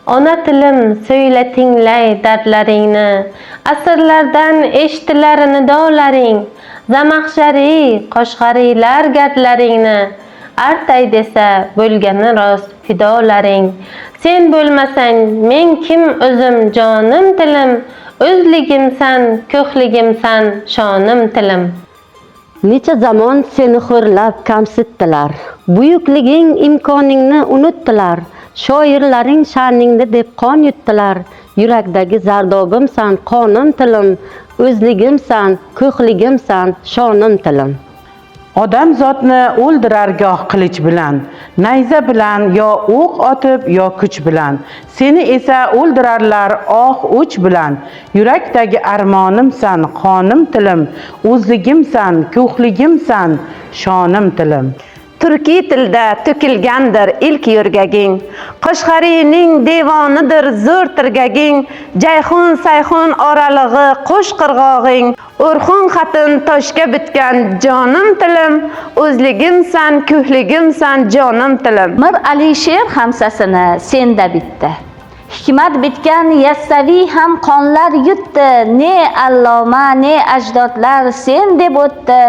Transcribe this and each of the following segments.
Ona tilim söyle tinglay dardlaringni, asrlardan eshitilar nidolaring, Zamaxshari, Qoshg'ariylar gardlaringni, artay desa bo'lgani rost fidolaring. Sen bo'lmasang men kim o'zim jonim tilim, o'zligimsan, ko'hligimsan, shonim tilim. Necha zamon seni xo'rlab kamsitdilar, buyukliging imkoningni unutdilar, shoirlaring sha'ningni deb qon yutdilar, yurakdagi zardobimsan, qonim tilim, o'zligimsan, ko'hligimsan, shonim tilim. Odam zotni o'ldirar goh qilich bilan, nayza bilan yo o'q otib yo kuch bilan, seni esa o'ldirarlar o'ch bilan. Yurakdagi armonimsan, qonim tilim, o'zligimsan, ko'hligimsan, shonim tilim. Turkiy tilda to'kilgandir ilk yurgaging, Qoshg'ariyning devonidir zo'r tirgaging, Jayhun sayhun oralig'i qo'sh qirg'og'ing, O'rxun xatin toshga bitgan jonim tilim, o'zligimsan, ko'hligimsan, jonim tilim. Mir Alisher hamsasini senda bitdi. Hikmat bitgan Yassaviy ham qonlar yutdi, ne alloma ne ajdodlar sen deb o'tdi,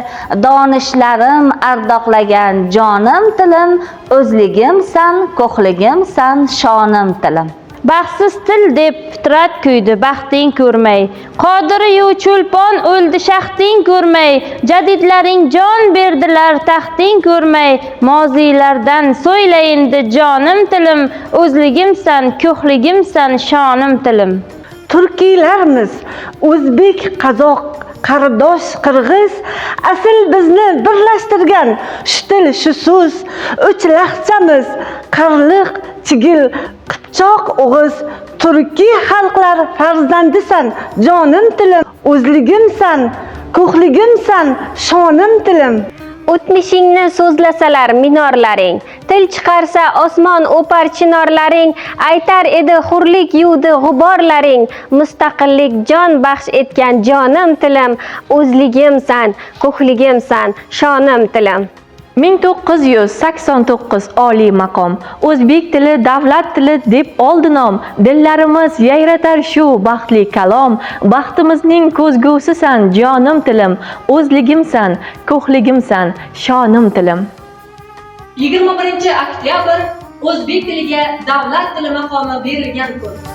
donishlarim ardoqlagan jonim tilim, o'zligimsan, ko'hligimsan, shonim tilim. Baxtsiz til deb fitrat kuydi baxting ko'rmay, Qodiriyu cho'lpon o'ldi shaxting ko'rmay, jadidlaring jon berdilar taxting ko'rmay, moziylardan so'yla endi jonim tilim, o'zligimsan, ko'hligimsan, shonim tilim. Turkiylarmiz, o'zbek, qozoq, qardosh, qirg'iz, asl bizni birlashtirgan shu til, shu so'z, uch lahjamiz, qarliq, chigil, qipchoq, o'g'iz, turkiy xalqlar farzandisan, jonim tilim, o'zligimsan, ko'hligimsan, shonim tilim. O'tmishingni so'zlasalar minorlaring, til chiqarsa osmon o'par chinorlaring, aytar edi hurlik yuvdi g'uborlaring, mustaqillik jon baxsh etgan jonim tilim, o'zligimsan, ko'hligimsan, shonim tilim. 1989 oliy maqom, o'zbek tili davlat tili deb oldi nom, dillarimiz yayratar shu baxtli kalom, baxtimizning ko'zgusisan, jonim tilim, o'zligimsan, ko'hligimsan, shonim tilim. 21 oktyabr o'zbek tiliga davlat tili maqomi berilgan kun.